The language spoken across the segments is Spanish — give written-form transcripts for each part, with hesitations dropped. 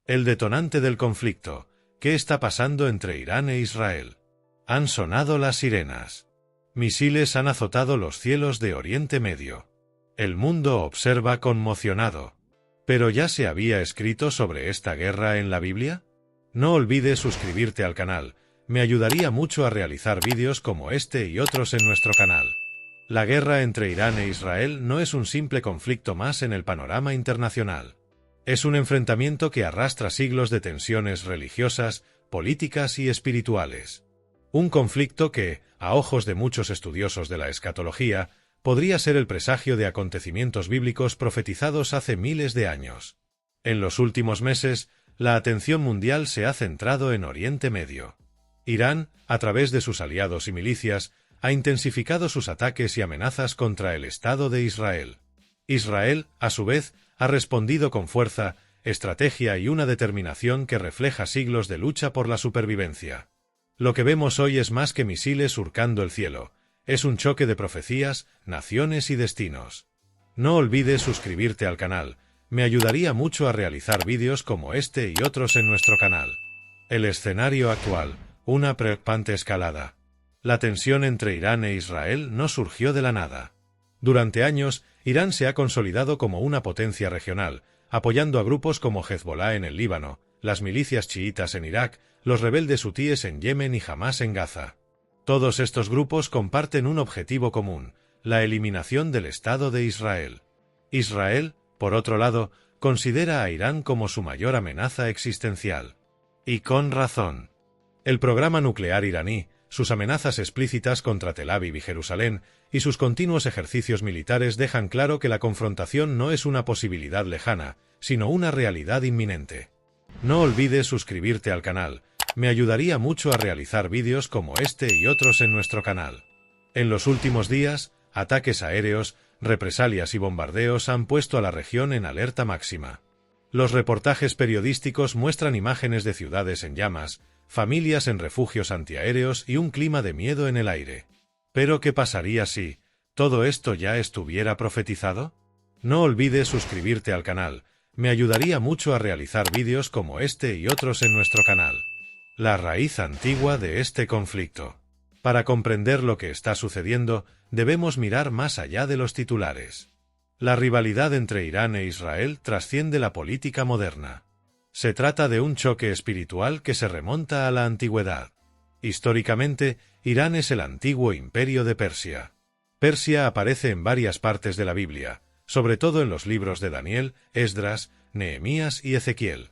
El detonante del conflicto. ¿Qué está pasando entre Irán e Israel? Han sonado las sirenas. Misiles han azotado los cielos de Oriente Medio. El mundo observa conmocionado. ¿Pero ya se había escrito sobre esta guerra en la Biblia? No olvides suscribirte al canal, me ayudaría mucho a realizar vídeos como este y otros en nuestro canal. La guerra entre Irán e Israel no es un simple conflicto más en el panorama internacional. Es un enfrentamiento que arrastra siglos de tensiones religiosas, políticas y espirituales. Un conflicto que, a ojos de muchos estudiosos de la escatología, podría ser el presagio de acontecimientos bíblicos profetizados hace miles de años. En los últimos meses, la atención mundial se ha centrado en Oriente Medio. Irán, a través de sus aliados y milicias, ha intensificado sus ataques y amenazas contra el Estado de Israel. Israel, a su vez, ha respondido con fuerza, estrategia y una determinación que refleja siglos de lucha por la supervivencia. Lo que vemos hoy es más que misiles surcando el cielo, es un choque de profecías, naciones y destinos. No olvides suscribirte al canal, me ayudaría mucho a realizar vídeos como este y otros en nuestro canal. El escenario actual, una preocupante escalada. La tensión entre Irán e Israel no surgió de la nada. Durante años, Irán se ha consolidado como una potencia regional, apoyando a grupos como Hezbollah en el Líbano, las milicias chiitas en Irak, los rebeldes hutíes en Yemen y Hamás en Gaza. Todos estos grupos comparten un objetivo común, la eliminación del Estado de Israel. Israel, por otro lado, considera a Irán como su mayor amenaza existencial. Y con razón. El programa nuclear iraní, sus amenazas explícitas contra Tel Aviv y Jerusalén, y sus continuos ejercicios militares dejan claro que la confrontación no es una posibilidad lejana, sino una realidad inminente. No olvides suscribirte al canal, me ayudaría mucho a realizar vídeos como este y otros en nuestro canal. En los últimos días, ataques aéreos, represalias y bombardeos han puesto a la región en alerta máxima. Los reportajes periodísticos muestran imágenes de ciudades en llamas, familias en refugios antiaéreos y un clima de miedo en el aire. ¿Pero qué pasaría si todo esto ya estuviera profetizado? No olvides suscribirte al canal, me ayudaría mucho a realizar vídeos como este y otros en nuestro canal. La raíz antigua de este conflicto. Para comprender lo que está sucediendo, debemos mirar más allá de los titulares. La rivalidad entre Irán e Israel trasciende la política moderna. Se trata de un choque espiritual que se remonta a la antigüedad. Históricamente, Irán es el antiguo imperio de Persia. Persia aparece en varias partes de la Biblia, sobre todo en los libros de Daniel, Esdras, Nehemías y Ezequiel.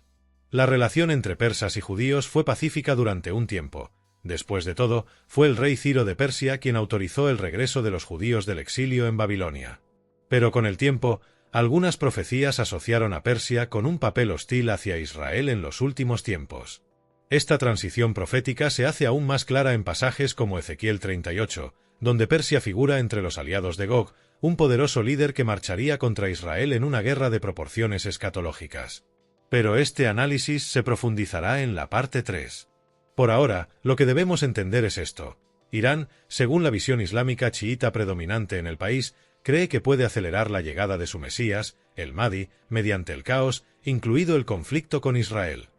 La relación entre persas y judíos fue pacífica durante un tiempo. Después de todo, fue el rey Ciro de Persia quien autorizó el regreso de los judíos del exilio en Babilonia. Pero con el tiempo, algunas profecías asociaron a Persia con un papel hostil hacia Israel en los últimos tiempos. Esta transición profética se hace aún más clara en pasajes como Ezequiel 38, donde Persia figura entre los aliados de Gog, un poderoso líder que marcharía contra Israel en una guerra de proporciones escatológicas. Pero este análisis se profundizará en la parte 3. Por ahora, lo que debemos entender es esto. Irán, según la visión islámica chiita predominante en el país, cree que puede acelerar la llegada de su Mesías, el Mahdi, mediante el caos, incluido el conflicto con Israel.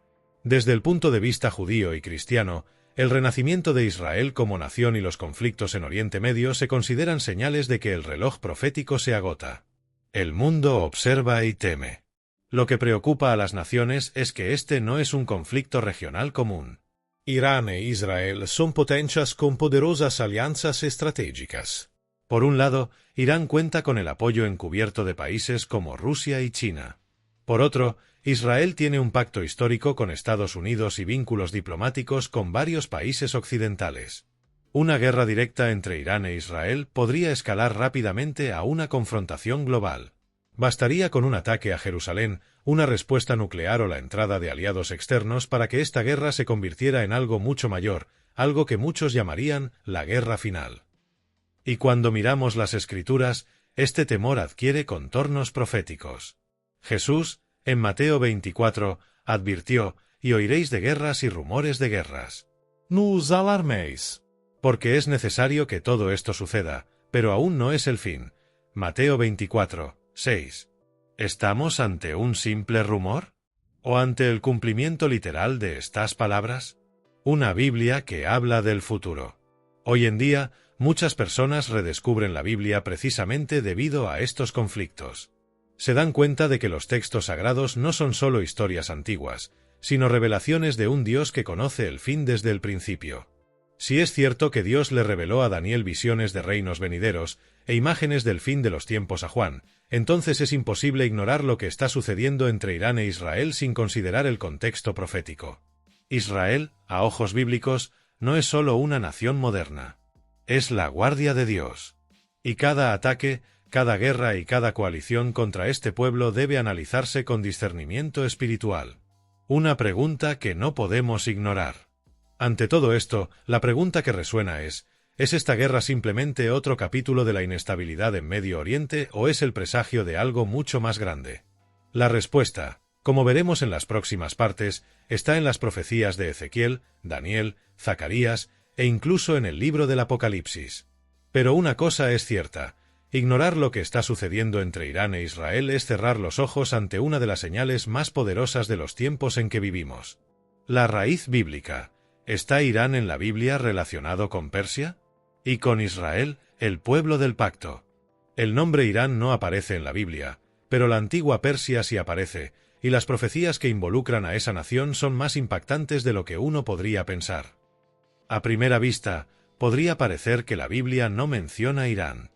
Desde el punto de vista judío y cristiano, el renacimiento de Israel como nación y los conflictos en Oriente Medio se consideran señales de que el reloj profético se agota. El mundo observa y teme. Lo que preocupa a las naciones es que este no es un conflicto regional común. Irán e Israel son potencias con poderosas alianzas estratégicas. Por un lado, Irán cuenta con el apoyo encubierto de países como Rusia y China. Por otro, Israel tiene un pacto histórico con Estados Unidos y vínculos diplomáticos con varios países occidentales. Una guerra directa entre Irán e Israel podría escalar rápidamente a una confrontación global. Bastaría con un ataque a Jerusalén, una respuesta nuclear o la entrada de aliados externos para que esta guerra se convirtiera en algo mucho mayor, algo que muchos llamarían la guerra final. Y cuando miramos las Escrituras, este temor adquiere contornos proféticos. Jesús, en Mateo 24, advirtió, y oiréis de guerras y rumores de guerras. No os alarméis. Porque es necesario que todo esto suceda, pero aún no es el fin. Mateo 24, 6. ¿Estamos ante un simple rumor? ¿O ante el cumplimiento literal de estas palabras? Una Biblia que habla del futuro. Hoy en día, muchas personas redescubren la Biblia precisamente debido a estos conflictos. Se dan cuenta de que los textos sagrados no son solo historias antiguas, sino revelaciones de un Dios que conoce el fin desde el principio. Si es cierto que Dios le reveló a Daniel visiones de reinos venideros e imágenes del fin de los tiempos a Juan, entonces es imposible ignorar lo que está sucediendo entre Irán e Israel sin considerar el contexto profético. Israel, a ojos bíblicos, no es solo una nación moderna. Es la guardia de Dios. Y cada ataque, cada guerra y cada coalición contra este pueblo debe analizarse con discernimiento espiritual. Una pregunta que no podemos ignorar. Ante todo esto, la pregunta que resuena ¿es esta guerra simplemente otro capítulo de la inestabilidad en Medio Oriente o es el presagio de algo mucho más grande? La respuesta, como veremos en las próximas partes, está en las profecías de Ezequiel, Daniel, Zacarías e incluso en el libro del Apocalipsis. Pero una cosa es cierta, ignorar lo que está sucediendo entre Irán e Israel es cerrar los ojos ante una de las señales más poderosas de los tiempos en que vivimos. La raíz bíblica. ¿Está Irán en la Biblia relacionado con Persia? Y con Israel, el pueblo del pacto. El nombre Irán no aparece en la Biblia, pero la antigua Persia sí aparece, y las profecías que involucran a esa nación son más impactantes de lo que uno podría pensar. A primera vista, podría parecer que la Biblia no menciona Irán.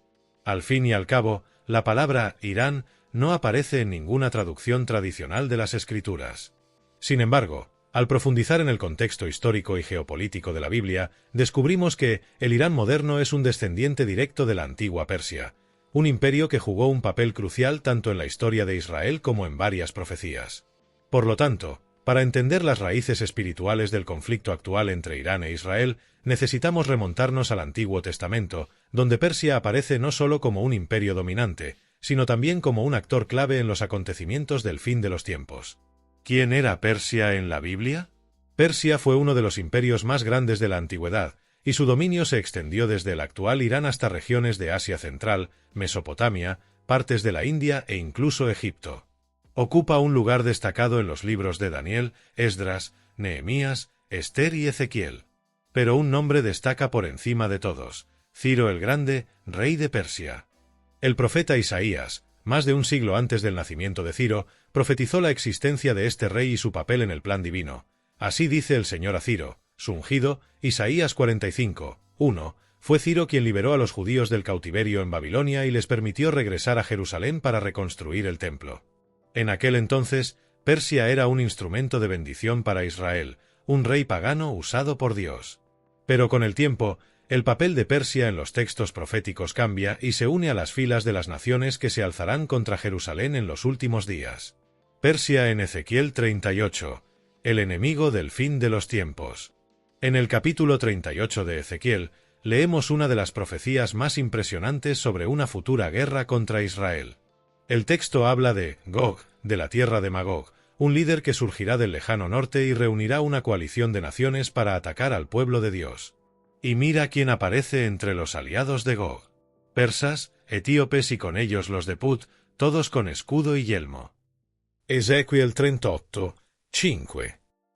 Al fin y al cabo, la palabra Irán no aparece en ninguna traducción tradicional de las Escrituras. Sin embargo, al profundizar en el contexto histórico y geopolítico de la Biblia, descubrimos que el Irán moderno es un descendiente directo de la antigua Persia, un imperio que jugó un papel crucial tanto en la historia de Israel como en varias profecías. Por lo tanto, para entender las raíces espirituales del conflicto actual entre Irán e Israel, necesitamos remontarnos al Antiguo Testamento, donde Persia aparece no solo como un imperio dominante, sino también como un actor clave en los acontecimientos del fin de los tiempos. ¿Quién era Persia en la Biblia? Persia fue uno de los imperios más grandes de la antigüedad, y su dominio se extendió desde el actual Irán hasta regiones de Asia Central, Mesopotamia, partes de la India e incluso Egipto. Ocupa un lugar destacado en los libros de Daniel, Esdras, Nehemías, Esther y Ezequiel. Pero un nombre destaca por encima de todos: Ciro el Grande, rey de Persia. El profeta Isaías, más de un siglo antes del nacimiento de Ciro, profetizó la existencia de este rey y su papel en el plan divino. Así dice el Señor a Ciro, su ungido, Isaías 45, 1, fue Ciro quien liberó a los judíos del cautiverio en Babilonia y les permitió regresar a Jerusalén para reconstruir el templo. En aquel entonces, Persia era un instrumento de bendición para Israel, un rey pagano usado por Dios. Pero con el tiempo, el papel de Persia en los textos proféticos cambia y se une a las filas de las naciones que se alzarán contra Jerusalén en los últimos días. Persia en Ezequiel 38, el enemigo del fin de los tiempos. En el capítulo 38 de Ezequiel, leemos una de las profecías más impresionantes sobre una futura guerra contra Israel. El texto habla de Gog, de la tierra de Magog, un líder que surgirá del lejano norte y reunirá una coalición de naciones para atacar al pueblo de Dios. Y mira quién aparece entre los aliados de Gog: persas, etíopes y con ellos los de Put, todos con escudo y yelmo. Ezequiel 38, 5.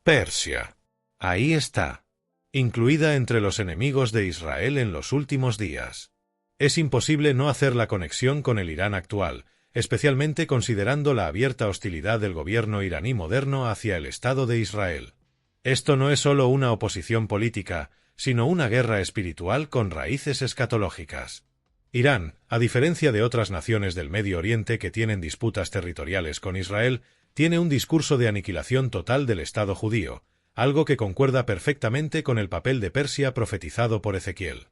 Persia. Ahí está, incluida entre los enemigos de Israel en los últimos días. Es imposible no hacer la conexión con el Irán actual, especialmente considerando la abierta hostilidad del gobierno iraní moderno hacia el Estado de Israel. Esto no es solo una oposición política, sino una guerra espiritual con raíces escatológicas. Irán, a diferencia de otras naciones del Medio Oriente que tienen disputas territoriales con Israel, tiene un discurso de aniquilación total del Estado judío, algo que concuerda perfectamente con el papel de Persia profetizado por Ezequiel.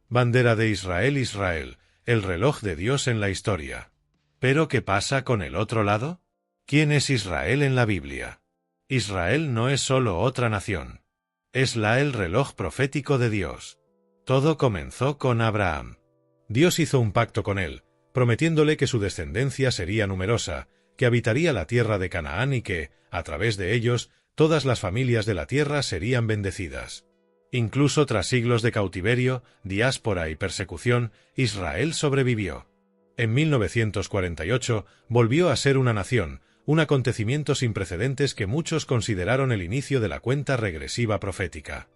Bandera de Israel, Israel, el reloj de Dios en la historia. ¿Pero qué pasa con el otro lado? ¿Quién es Israel en la Biblia? Israel no es solo otra nación. Es el reloj profético de Dios. Todo comenzó con Abraham. Dios hizo un pacto con él, prometiéndole que su descendencia sería numerosa, que habitaría la tierra de Canaán y que, a través de ellos, todas las familias de la tierra serían bendecidas. Incluso tras siglos de cautiverio, diáspora y persecución, Israel sobrevivió. En 1948 volvió a ser una nación, un acontecimiento sin precedentes que muchos consideraron el inicio de la cuenta regresiva profética.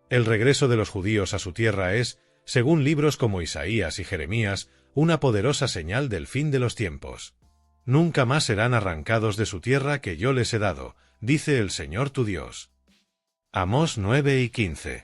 El regreso de los judíos a su tierra es, según libros como Isaías y Jeremías, una poderosa señal del fin de los tiempos. Nunca más serán arrancados de su tierra que yo les he dado, dice el Señor tu Dios. Amós 9 y 15.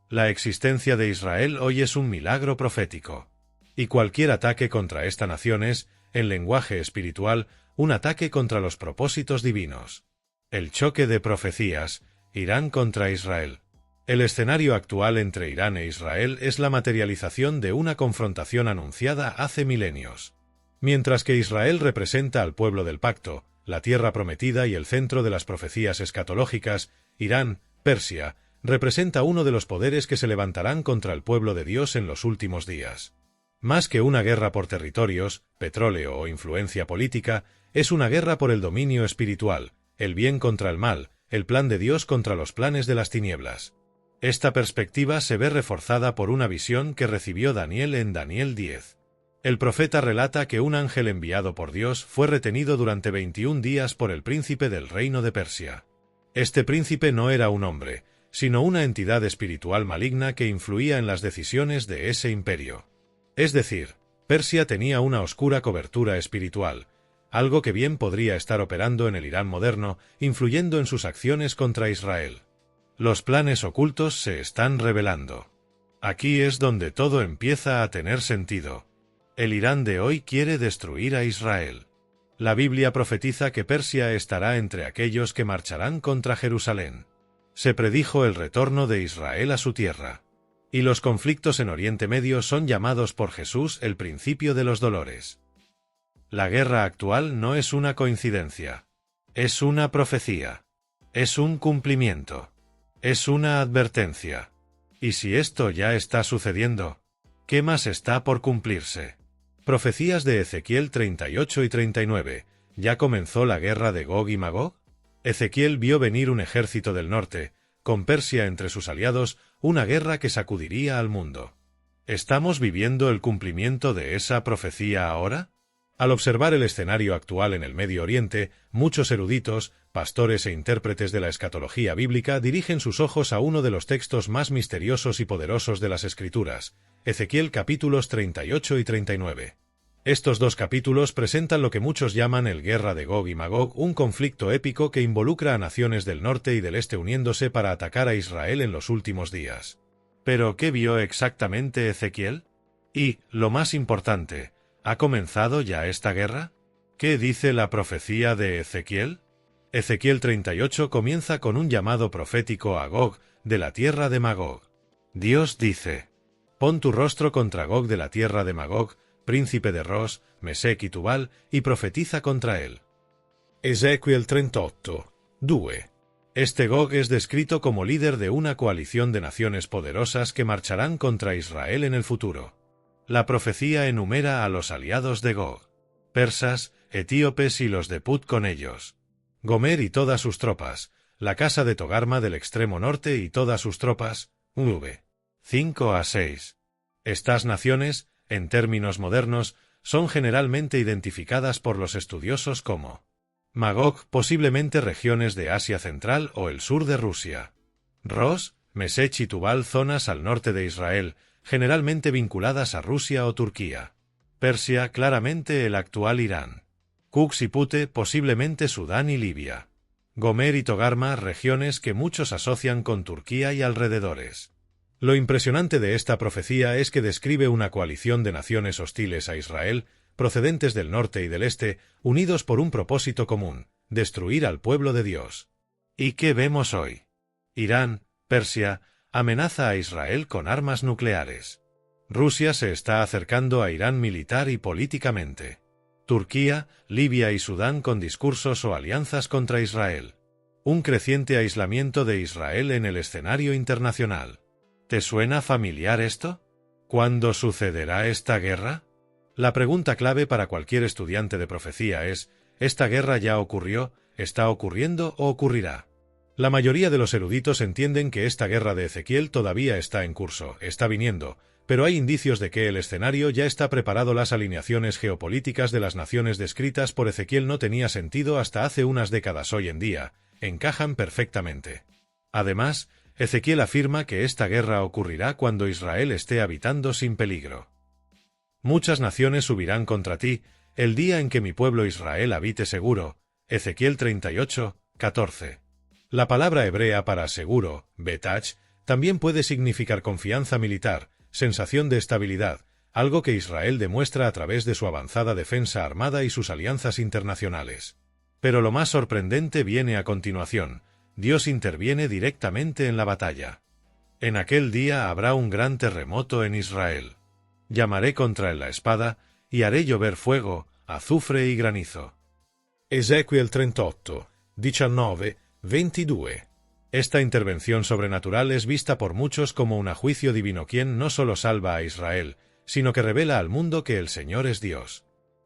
La existencia de Israel hoy es un milagro profético. Y cualquier ataque contra esta nación es, en lenguaje espiritual, un ataque contra los propósitos divinos. El choque de profecías, Irán contra Israel. El escenario actual entre Irán e Israel es la materialización de una confrontación anunciada hace milenios. Mientras que Israel representa al pueblo del pacto, la tierra prometida y el centro de las profecías escatológicas, Irán, Persia, representa uno de los poderes que se levantarán contra el pueblo de Dios en los últimos días. Más que una guerra por territorios, petróleo o influencia política, es una guerra por el dominio espiritual, el bien contra el mal, el plan de Dios contra los planes de las tinieblas. Esta perspectiva se ve reforzada por una visión que recibió Daniel en Daniel 10. El profeta relata que un ángel enviado por Dios fue retenido durante 21 días por el príncipe del reino de Persia. Este príncipe no era un hombre, sino una entidad espiritual maligna que influía en las decisiones de ese imperio. Es decir, Persia tenía una oscura cobertura espiritual, algo que bien podría estar operando en el Irán moderno, influyendo en sus acciones contra Israel. Los planes ocultos se están revelando. Aquí es donde todo empieza a tener sentido. El Irán de hoy quiere destruir a Israel. La Biblia profetiza que Persia estará entre aquellos que marcharán contra Jerusalén. Se predijo el retorno de Israel a su tierra. Y los conflictos en Oriente Medio son llamados por Jesús el principio de los dolores. La guerra actual no es una coincidencia. Es una profecía. Es un cumplimiento. Es una advertencia. Y si esto ya está sucediendo, ¿qué más está por cumplirse? Profecías de Ezequiel 38 y 39. ¿Ya comenzó la guerra de Gog y Magog? Ezequiel vio venir un ejército del norte, con Persia entre sus aliados, una guerra que sacudiría al mundo. ¿Estamos viviendo el cumplimiento de esa profecía ahora? Al observar el escenario actual en el Medio Oriente, muchos eruditos, pastores e intérpretes de la escatología bíblica dirigen sus ojos a uno de los textos más misteriosos y poderosos de las Escrituras, Ezequiel capítulos 38 y 39. Estos dos capítulos presentan lo que muchos llaman el Guerra de Gog y Magog, un conflicto épico que involucra a naciones del norte y del este uniéndose para atacar a Israel en los últimos días. ¿Pero qué vio exactamente Ezequiel? Y, lo más importante, ¿ha comenzado ya esta guerra? ¿Qué dice la profecía de Ezequiel? Ezequiel 38 comienza con un llamado profético a Gog, de la tierra de Magog. Dios dice: «Pon tu rostro contra Gog de la tierra de Magog, príncipe de Ros, Mesec y Tubal, y profetiza contra él». Ezequiel 38, 2. Este Gog es descrito como líder de una coalición de naciones poderosas que marcharán contra Israel en el futuro. La profecía enumera a los aliados de Gog: persas, etíopes y los de Put con ellos. Gomer y todas sus tropas, la casa de Togarma del extremo norte y todas sus tropas, v. 5 a 6. Estas naciones, en términos modernos, son generalmente identificadas por los estudiosos como Magog, posiblemente regiones de Asia Central o el sur de Rusia. Ros, Mesech y Tubal, zonas al norte de Israel, generalmente vinculadas a Rusia o Turquía. Persia, claramente el actual Irán. Kux y Pute, posiblemente Sudán y Libia. Gomer y Togarma, regiones que muchos asocian con Turquía y alrededores. Lo impresionante de esta profecía es que describe una coalición de naciones hostiles a Israel, procedentes del norte y del este, unidos por un propósito común: destruir al pueblo de Dios. ¿Y qué vemos hoy? Irán, Persia, amenaza a Israel con armas nucleares. Rusia se está acercando a Irán militar y políticamente. Turquía, Libia y Sudán con discursos o alianzas contra Israel. Un creciente aislamiento de Israel en el escenario internacional. ¿Te suena familiar esto? ¿Cuándo sucederá esta guerra? La pregunta clave para cualquier estudiante de profecía es: ¿esta guerra ya ocurrió, está ocurriendo o ocurrirá? La mayoría de los eruditos entienden que esta guerra de Ezequiel todavía está en curso, está viniendo, pero hay indicios de que el escenario ya está preparado. Las alineaciones geopolíticas de las naciones descritas por Ezequiel no tenía sentido hasta hace unas décadas. Hoy en día, encajan perfectamente. Además, Ezequiel afirma que esta guerra ocurrirá cuando Israel esté habitando sin peligro. Muchas naciones subirán contra ti, el día en que mi pueblo Israel habite seguro. Ezequiel 38, 14. La palabra hebrea para seguro, betach, también puede significar confianza militar, sensación de estabilidad, algo que Israel demuestra a través de su avanzada defensa armada y sus alianzas internacionales. Pero lo más sorprendente viene a continuación. Dios interviene directamente en la batalla. En aquel día habrá un gran terremoto en Israel. Llamaré contra él la espada, y haré llover fuego, azufre y granizo. Ezequiel 38, 19, 22. Esta intervención sobrenatural es vista por muchos como un juicio divino, quien no solo salva a Israel, sino que revela al mundo que el Señor es Dios.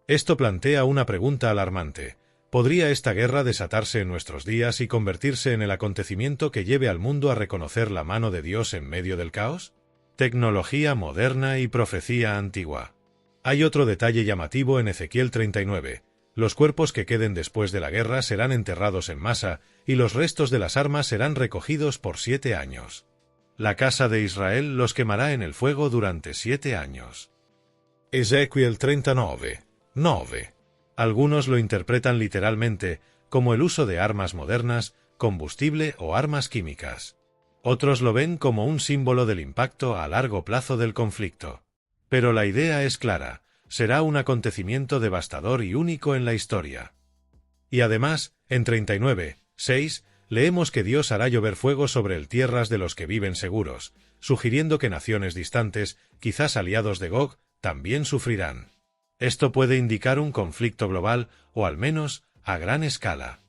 Esto plantea una pregunta alarmante. ¿Podría esta guerra desatarse en nuestros días y convertirse en el acontecimiento que lleve al mundo a reconocer la mano de Dios en medio del caos? Tecnología moderna y profecía antigua. Hay otro detalle llamativo en Ezequiel 39. Los cuerpos que queden después de la guerra serán enterrados en masa, y los restos de las armas serán recogidos por 7 años. La casa de Israel los quemará en el fuego durante 7 años. Ezequiel 39, 9. Algunos lo interpretan literalmente, como el uso de armas modernas, combustible o armas químicas. Otros lo ven como un símbolo del impacto a largo plazo del conflicto. Pero la idea es clara. Será un acontecimiento devastador y único en la historia. Y además, en 39, 6, leemos que Dios hará llover fuego sobre el tierras de los que viven seguros, sugiriendo que naciones distantes, quizás aliados de Gog, también sufrirán. Esto puede indicar un conflicto global, o al menos, a gran escala.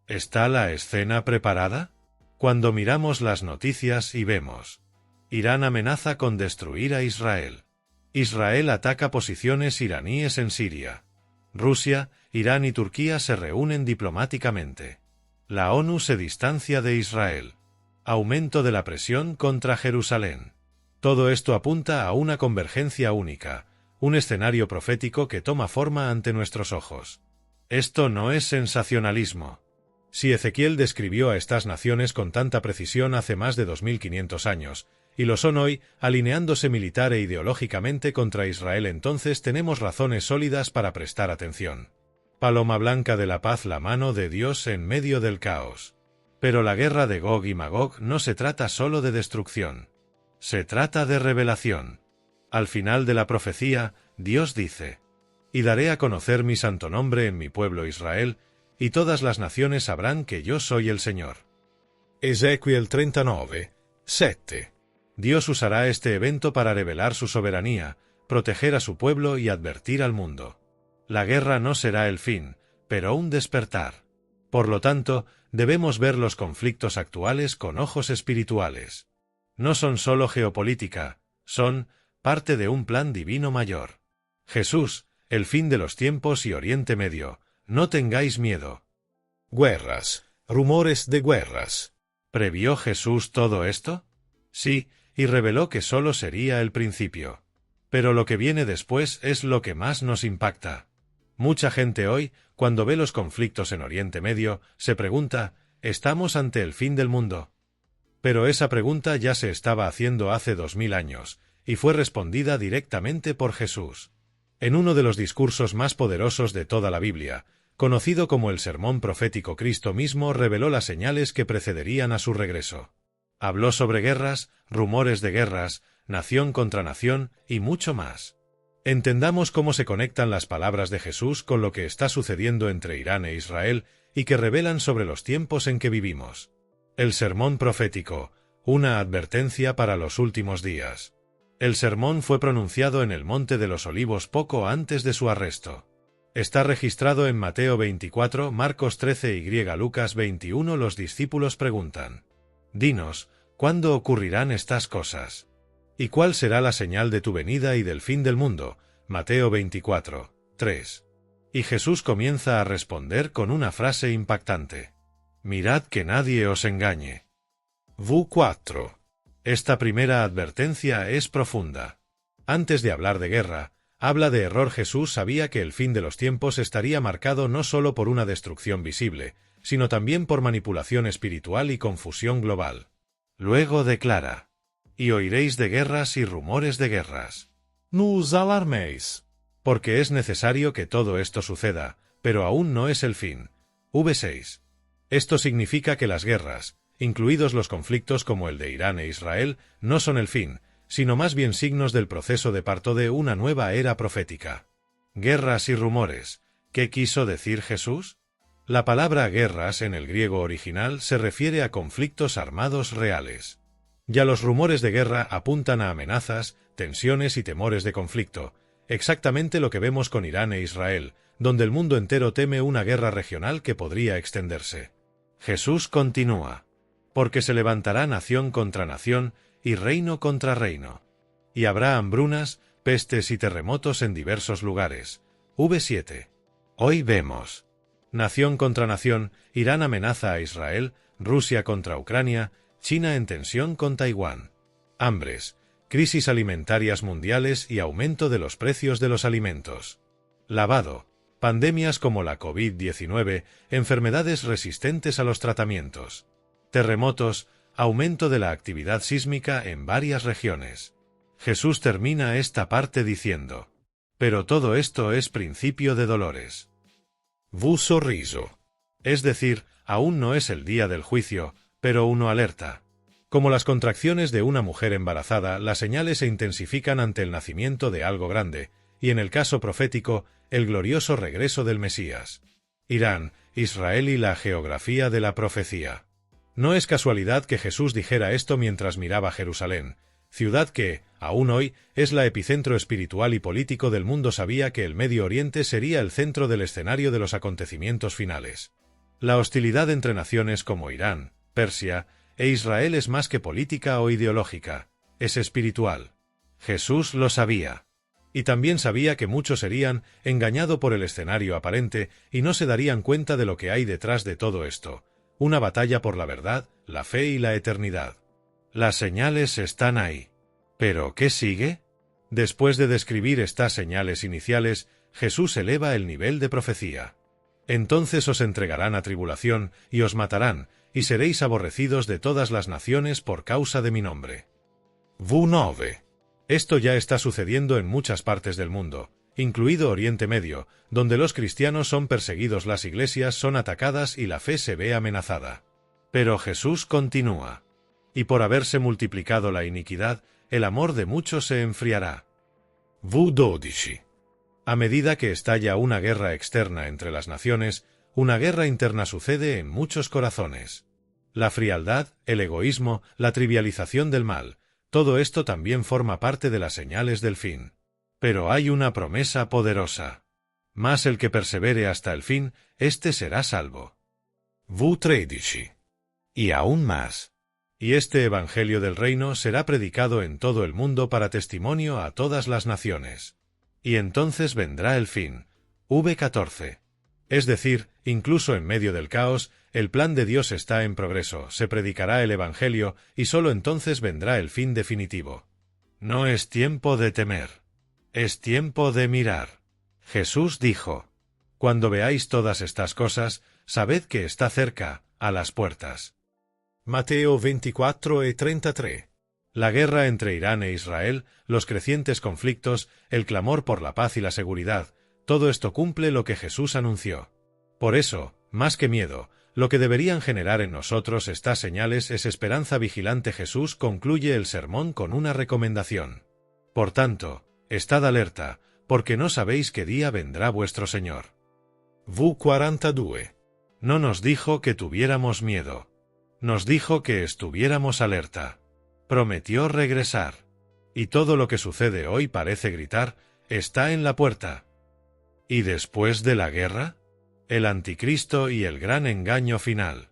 ¿Está la escena preparada? Cuando miramos las noticias y vemos: Irán amenaza con destruir a Israel. Israel ataca posiciones iraníes en Siria. Rusia, Irán y Turquía se reúnen diplomáticamente. La ONU se distancia de Israel. Aumento de la presión contra Jerusalén. Todo esto apunta a una convergencia única, un escenario profético que toma forma ante nuestros ojos. Esto no es sensacionalismo. Si Ezequiel describió a estas naciones con tanta precisión hace más de 2500 años, y lo son hoy, alineándose militar e ideológicamente contra Israel, entonces tenemos razones sólidas para prestar atención. Paloma blanca de la paz, la mano de Dios en medio del caos. Pero la guerra de Gog y Magog no se trata solo de destrucción. Se trata de revelación. Al final de la profecía, Dios dice: «Y daré a conocer mi santo nombre en mi pueblo Israel, y todas las naciones sabrán que yo soy el Señor». Ezequiel 39, 7. Dios usará este evento para revelar su soberanía, proteger a su pueblo y advertir al mundo. La guerra no será el fin, pero un despertar. Por lo tanto, debemos ver los conflictos actuales con ojos espirituales. No son solo geopolítica, son parte de un plan divino mayor. Jesús, el fin de los tiempos y Oriente Medio, no tengáis miedo. Guerras, rumores de guerras. ¿Previó Jesús todo esto? Sí, y reveló que solo sería el principio. Pero lo que viene después es lo que más nos impacta. Mucha gente hoy, cuando ve los conflictos en Oriente Medio, se pregunta: ¿estamos ante el fin del mundo? Pero esa pregunta ya se estaba haciendo hace 2000 años, y fue respondida directamente por Jesús. En uno de los discursos más poderosos de toda la Biblia, conocido como el Sermón Profético, Cristo mismo reveló las señales que precederían a su regreso. Habló sobre guerras, rumores de guerras, nación contra nación y mucho más. Entendamos cómo se conectan las palabras de Jesús con lo que está sucediendo entre Irán e Israel y que revelan sobre los tiempos en que vivimos. El sermón profético, una advertencia para los últimos días. El sermón fue pronunciado en el Monte de los Olivos poco antes de su arresto. Está registrado en Mateo 24, Marcos 13 y Lucas 21. Los discípulos preguntan: «Dinos, ¿cuándo ocurrirán estas cosas? ¿Y cuál será la señal de tu venida y del fin del mundo?» Mateo 24, 3. Y Jesús comienza a responder con una frase impactante: Mirad que nadie os engañe. V4. Esta primera advertencia es profunda. Antes de hablar de guerra, habla de error. Jesús sabía que el fin de los tiempos estaría marcado no solo por una destrucción visible, sino también por manipulación espiritual y confusión global. Luego declara: y oiréis de guerras y rumores de guerras. No os alarméis. Porque es necesario que todo esto suceda, pero aún no es el fin. V6. Esto significa que las guerras, incluidos los conflictos como el de Irán e Israel, no son el fin, sino más bien signos del proceso de parto de una nueva era profética. Guerras y rumores. ¿Qué quiso decir Jesús? La palabra guerras en el griego original se refiere a conflictos armados reales. Ya los rumores de guerra apuntan a amenazas, tensiones y temores de conflicto, exactamente lo que vemos con Irán e Israel, donde el mundo entero teme una guerra regional que podría extenderse. Jesús continúa: porque se levantará nación contra nación y reino contra reino. Y habrá hambrunas, pestes y terremotos en diversos lugares. V7. Hoy vemos: nación contra nación, Irán amenaza a Israel, Rusia contra Ucrania, China en tensión con Taiwán. Hambres, crisis alimentarias mundiales y aumento de los precios de los alimentos. Lavado, pandemias como la COVID-19, enfermedades resistentes a los tratamientos. Terremotos, aumento de la actividad sísmica en varias regiones. Jesús termina esta parte diciendo: pero todo esto es principio de dolores. V-sorriso. Es decir, aún no es el día del juicio, pero uno alerta. Como las contracciones de una mujer embarazada, las señales se intensifican ante el nacimiento de algo grande, y en el caso profético, el glorioso regreso del Mesías. Irán, Israel y la geografía de la profecía. No es casualidad que Jesús dijera esto mientras miraba Jerusalén, ciudad que, aún hoy, es la epicentro espiritual y político del mundo. Sabía que el Medio Oriente sería el centro del escenario de los acontecimientos finales. La hostilidad entre naciones como Irán, Persia e Israel es más que política o ideológica, es espiritual. Jesús lo sabía. Y también sabía que muchos serían engañados por el escenario aparente y no se darían cuenta de lo que hay detrás de todo esto: una batalla por la verdad, la fe y la eternidad. Las señales están ahí. ¿Pero qué sigue? Después de describir estas señales iniciales, Jesús eleva el nivel de profecía. Entonces os entregarán a tribulación y os matarán, y seréis aborrecidos de todas las naciones por causa de mi nombre. V9. Esto ya está sucediendo en muchas partes del mundo, incluido Oriente Medio, donde los cristianos son perseguidos, las iglesias son atacadas y la fe se ve amenazada. Pero Jesús continúa: y por haberse multiplicado la iniquidad, el amor de muchos se enfriará. V12. A medida que estalla una guerra externa entre las naciones, una guerra interna sucede en muchos corazones. La frialdad, el egoísmo, la trivialización del mal, todo esto también forma parte de las señales del fin. Pero hay una promesa poderosa: mas el que persevere hasta el fin, éste será salvo. V13. Y aún más. Y este evangelio del reino será predicado en todo el mundo para testimonio a todas las naciones. Y entonces vendrá el fin. V14. Es decir, incluso en medio del caos, el plan de Dios está en progreso, se predicará el evangelio y solo entonces vendrá el fin definitivo. No es tiempo de temer. Es tiempo de mirar. Jesús dijo: cuando veáis todas estas cosas, sabed que está cerca, a las puertas. Mateo 24 y 33. La guerra entre Irán e Israel, los crecientes conflictos, el clamor por la paz y la seguridad, todo esto cumple lo que Jesús anunció. Por eso, más que miedo, lo que deberían generar en nosotros estas señales es esperanza vigilante. Jesús concluye el sermón con una recomendación. Por tanto, estad alerta, porque no sabéis qué día vendrá vuestro Señor. V42. No nos dijo que tuviéramos miedo. Nos dijo que estuviéramos alerta. Prometió regresar. Y todo lo que sucede hoy parece gritar: está en la puerta. ¿Y después de la guerra? El anticristo y el gran engaño final.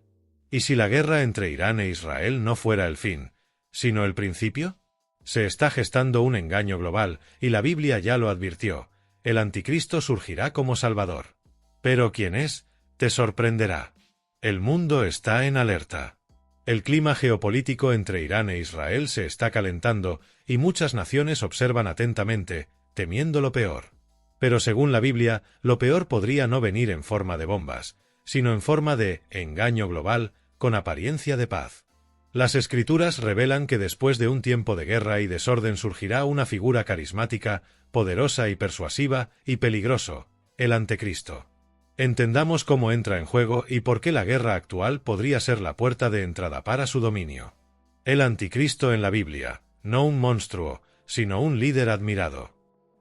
¿Y si la guerra entre Irán e Israel no fuera el fin, sino el principio? Se está gestando un engaño global, y la Biblia ya lo advirtió: el anticristo surgirá como salvador. Pero ¿quién es? Te sorprenderá. El mundo está en alerta. El clima geopolítico entre Irán e Israel se está calentando y muchas naciones observan atentamente, temiendo lo peor. Pero según la Biblia, lo peor podría no venir en forma de bombas, sino en forma de engaño global con apariencia de paz. Las Escrituras revelan que después de un tiempo de guerra y desorden surgirá una figura carismática, poderosa y persuasiva y peligroso, el Anticristo. Entendamos cómo entra en juego y por qué la guerra actual podría ser la puerta de entrada para su dominio. El Anticristo en la Biblia, no un monstruo, sino un líder admirado.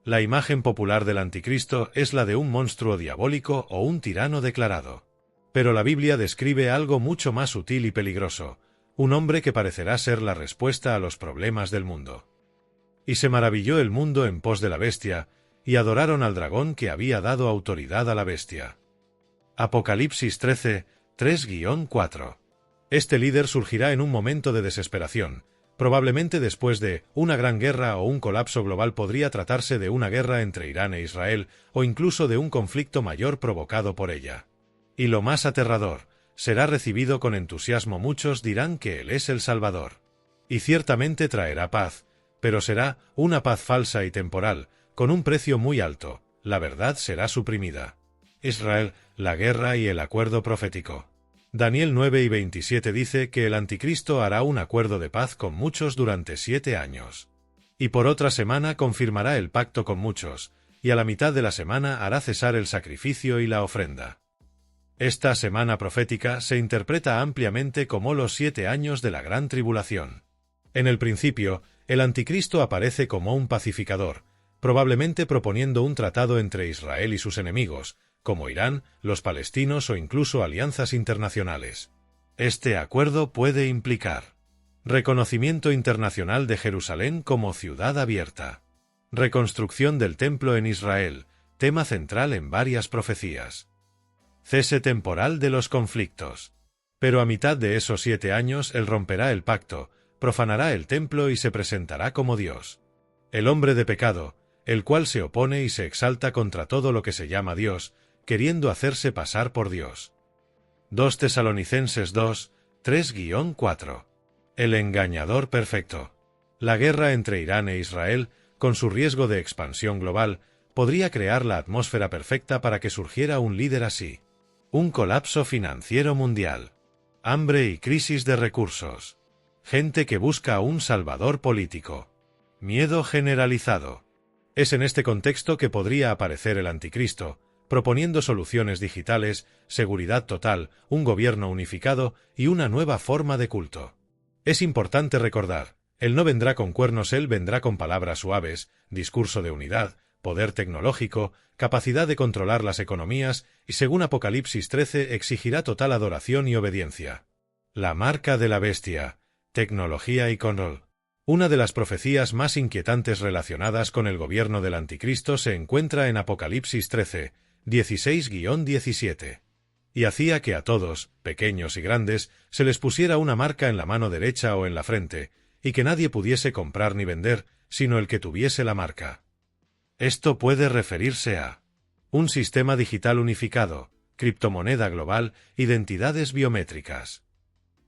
La imagen popular del Anticristo es la de un monstruo diabólico o un tirano declarado. Pero la Biblia describe algo mucho más sutil y peligroso, un hombre que parecerá ser la respuesta a los problemas del mundo. Y se maravilló el mundo en pos de la bestia, y adoraron al dragón que había dado autoridad a la bestia. Apocalipsis 13, 3-4. Este líder surgirá en un momento de desesperación. Probablemente después de una gran guerra o un colapso global. Podría tratarse de una guerra entre Irán e Israel, o incluso de un conflicto mayor provocado por ella. Y lo más aterrador, será recibido con entusiasmo. Muchos dirán que Él es el Salvador. Y ciertamente traerá paz, pero será una paz falsa y temporal, con un precio muy alto. La verdad será suprimida. Israel, la guerra y el acuerdo profético. Daniel 9:27 dice que el Anticristo hará un acuerdo de paz con muchos durante 7 años. Y por otra semana confirmará el pacto con muchos, y a la mitad de la semana hará cesar el sacrificio y la ofrenda. Esta semana profética se interpreta ampliamente como los 7 años de la gran tribulación. En el principio, el Anticristo aparece como un pacificador, probablemente proponiendo un tratado entre Israel y sus enemigos, como Irán, los palestinos o incluso alianzas internacionales. Este acuerdo puede implicar reconocimiento internacional de Jerusalén como ciudad abierta, reconstrucción del templo en Israel, tema central en varias profecías, cese temporal de los conflictos. Pero a mitad de esos 7 años Él romperá el pacto, profanará el templo y se presentará como Dios. El hombre de pecado, el cual se opone y se exalta contra todo lo que se llama Dios, queriendo hacerse pasar por Dios. 2 Tesalonicenses 2, 3-4. El engañador perfecto. La guerra entre Irán e Israel, con su riesgo de expansión global, podría crear la atmósfera perfecta para que surgiera un líder así. Un colapso financiero mundial. Hambre y crisis de recursos. Gente que busca a un salvador político. Miedo generalizado. Es en este contexto que podría aparecer el Anticristo, proponiendo soluciones digitales, seguridad total, un gobierno unificado y una nueva forma de culto. Es importante recordar, Él no vendrá con cuernos, Él vendrá con palabras suaves, discurso de unidad, poder tecnológico, capacidad de controlar las economías y, según Apocalipsis 13, exigirá total adoración y obediencia. La marca de la bestia, tecnología y control. Una de las profecías más inquietantes relacionadas con el gobierno del Anticristo se encuentra en Apocalipsis 13, 16-17. Y hacía que a todos, pequeños y grandes, se les pusiera una marca en la mano derecha o en la frente, y que nadie pudiese comprar ni vender, sino el que tuviese la marca. Esto puede referirse a un sistema digital unificado, criptomoneda global, identidades biométricas,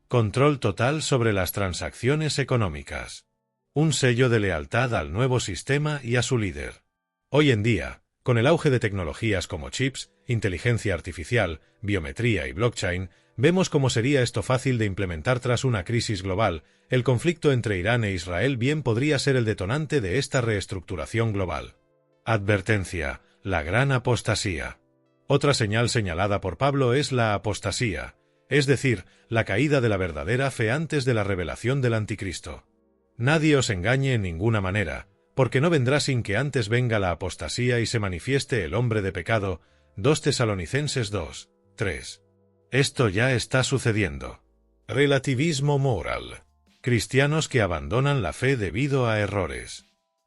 control total sobre las transacciones económicas, un sello de lealtad al nuevo sistema y a su líder. Hoy en día, con el auge de tecnologías como chips, inteligencia artificial, biometría y blockchain, vemos cómo sería esto fácil de implementar tras una crisis global. El conflicto entre Irán e Israel bien podría ser el detonante de esta reestructuración global. Advertencia: la gran apostasía. Otra señal señalada por Pablo es la apostasía, es decir, la caída de la verdadera fe antes de la revelación del Anticristo. Nadie os engañe en ninguna manera, porque no vendrá sin que antes venga la apostasía y se manifieste el hombre de pecado. 2 Tesalonicenses 2, 3. Esto ya está sucediendo. Relativismo moral. Cristianos que abandonan la fe debido a errores.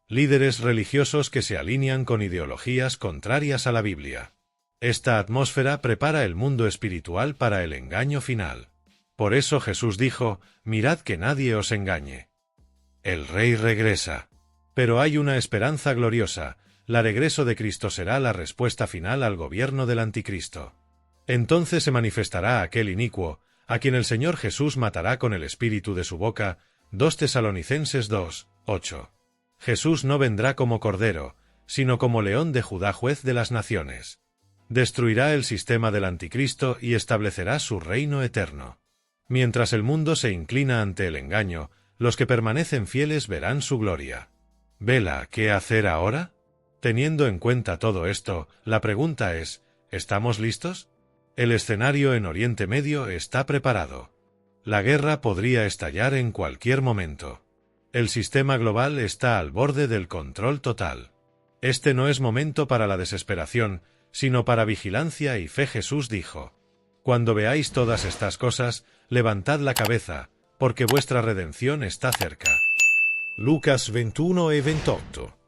Líderes religiosos que se alinean con ideologías contrarias a la Biblia. Esta atmósfera prepara el mundo espiritual para el engaño final. Por eso Jesús dijo: mirad que nadie os engañe. El Rey regresa. Pero hay una esperanza gloriosa: el regreso de Cristo será la respuesta final al gobierno del Anticristo. Entonces se manifestará aquel inicuo, a quien el Señor Jesús matará con el espíritu de su boca. 2 Tesalonicenses 2, 8. Jesús no vendrá como cordero, sino como león de Judá, juez de las naciones. Destruirá el sistema del anticristo y establecerá su reino eterno. Mientras el mundo se inclina ante el engaño, los que permanecen fieles verán su gloria. Vela, ¿qué hacer ahora? Teniendo en cuenta todo esto, la pregunta es, ¿estamos listos? El escenario en Oriente Medio está preparado. La guerra podría estallar en cualquier momento. El sistema global está al borde del control total. Este no es momento para la desesperación, sino para vigilancia y fe. Jesús dijo: Cuando veáis todas estas cosas, levantad la cabeza, porque vuestra redención está cerca. Lucas 21 e 28.